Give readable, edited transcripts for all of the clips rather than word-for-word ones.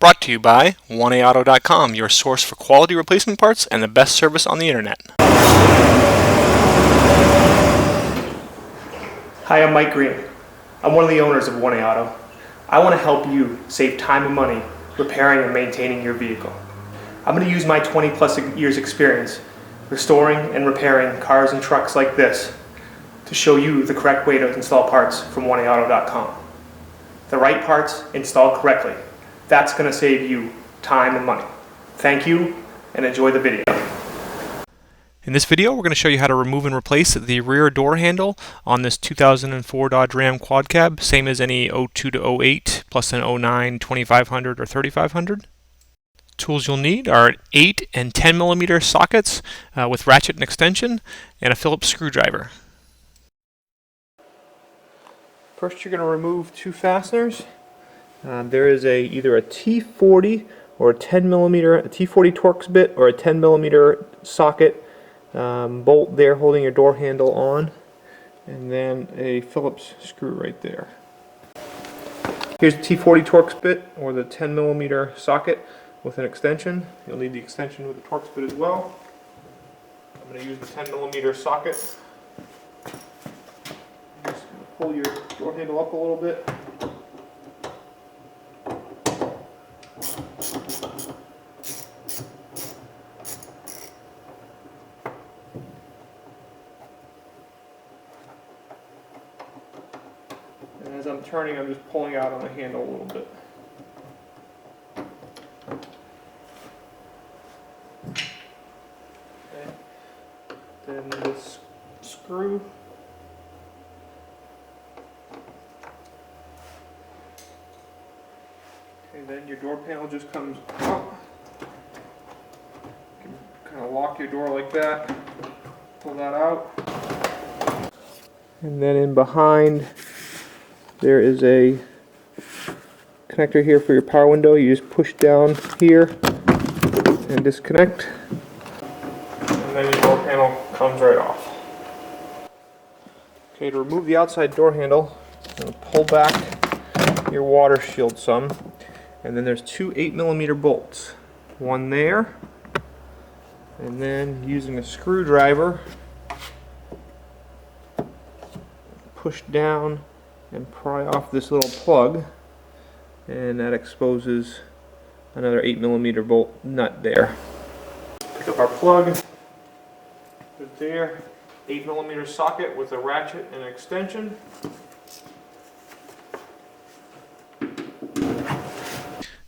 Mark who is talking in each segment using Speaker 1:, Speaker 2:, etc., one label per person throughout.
Speaker 1: Brought to you by 1AAuto.com, your source for quality replacement parts and the best service on the internet.
Speaker 2: Hi, I'm Mike Green. I'm one of the owners of 1A Auto. I want to help you save time and money repairing and maintaining your vehicle. I'm going to use my 20 plus years experience restoring and repairing cars and trucks like this to show you the correct way to install parts from 1AAuto.com. The right parts installed correctly. That's going to save you time and money. Thank you and enjoy the video.
Speaker 1: In this video, we're going to show you how to remove and replace the rear door handle on this 2004 Dodge Ram Quad Cab, same as any 02 to 08, plus an 09, 2500 or 3500. Tools you'll need are 8 and 10 millimeter sockets with ratchet and extension, and a Phillips screwdriver. First, you're going to remove two fasteners. There is either a T40 or a 10 millimeter, a T40 Torx bit or a 10 millimeter socket bolt there holding your door handle on, and then a Phillips screw right there. Here's the T40 Torx bit or the 10 millimeter socket with an extension. You'll need the extension with the Torx bit as well. I'm going to use the 10 millimeter socket. Just pull your door handle up a little bit. And as I'm turning, I'm just pulling out on the handle a little bit. Okay. Then this screw. Okay, then your door panel just comes up. You can kind of lock your door like that. Pull that out. And then in behind, there is a connector here for your power window. You just push down here and disconnect, and then your door panel comes right off. Okay, to remove the outside door handle, I'm going to pull back your water shield some, and then there's two 8 millimeter bolts. One there, and then using a screwdriver, push down and pry off this little plug, and that exposes another 8 millimeter bolt nut there. Pick up our plug, put it there, 8 millimeter socket with a ratchet and an extension.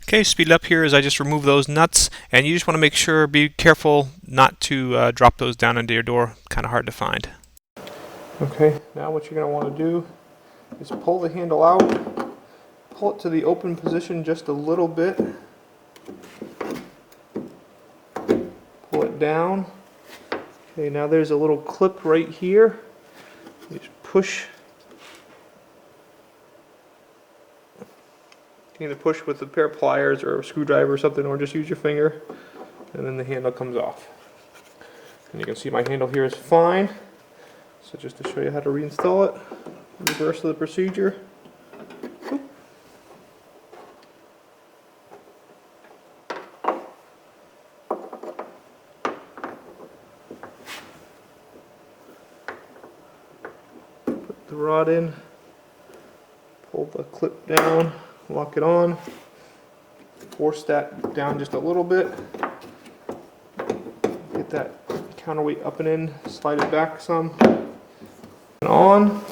Speaker 1: Okay, speed up here as I just remove those nuts, and you just want to make sure, be careful not to drop those down into your door. Kind of hard to find. Okay, now what you're going to want to do is pull the handle out, pull it to the open position just a little bit, pull it down. Okay, now there's a little clip right here. You just push. You can either push with a pair of pliers or a screwdriver or something, or just use your finger, and then the handle comes off. And you can see my handle here is fine. So just to show you how to reinstall it, reverse of the procedure. Put the rod in, pull the clip down, lock it on, force that down just a little bit, get that counterweight up and in, slide it back some, and on.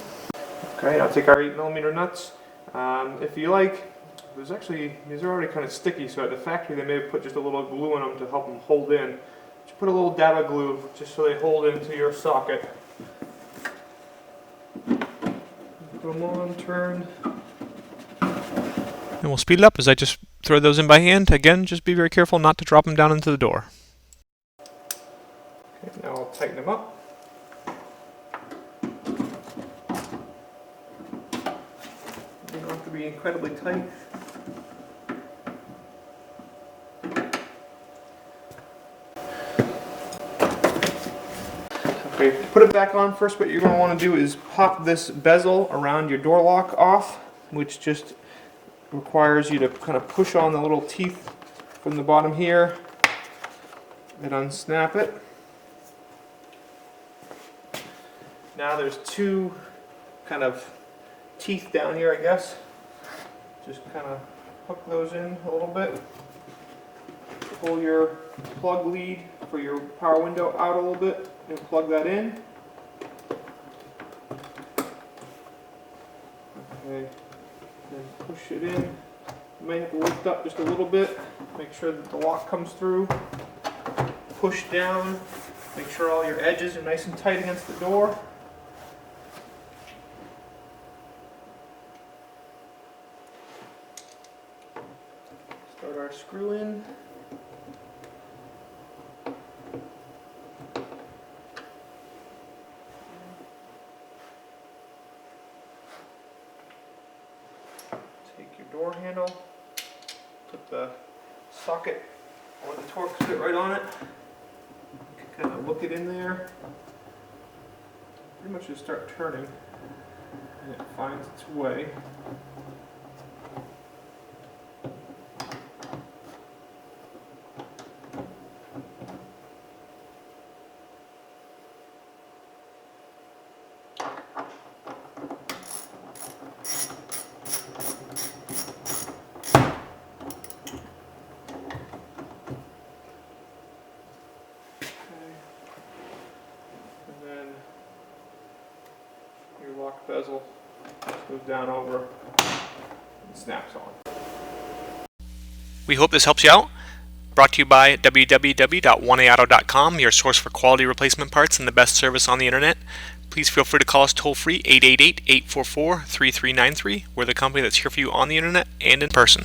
Speaker 1: Okay, now take our 8 millimeter nuts. If you like, these are already kind of sticky, so at the factory they may have put just a little glue in them to help them hold in. Just put a little dab of glue just so they hold into your socket. Put them on, turn. And we'll speed it up as I just throw those in by hand. Again, just be very careful not to drop them down into the door. Okay, now I'll tighten them up. They don't have to be incredibly tight. Okay, to put it back on, first what you're going to want to do is pop this bezel around your door lock off, which just requires you to kind of push on the little teeth from the bottom here and unsnap it. Now there's two kind of teeth down here, I guess. Just kind of hook those in a little bit. Pull your plug lead for your power window out a little bit and plug that in. Okay, then push it in. You may have to lift up just a little bit, make sure that the lock comes through. Push down, make sure all your edges are nice and tight against the door. Start our screw in. Take your door handle, put the socket or the Torx bit right on it. You can kind of look it in there. Pretty much just start turning and it finds its way. And then your lock bezel just goes down over and snaps on.
Speaker 3: We hope this helps you out. Brought to you by www.oneauto.com, your source for quality replacement parts and the best service on the internet. Please feel free to call us toll free 888-844-3393. We're the company that's here for you on the internet and in person.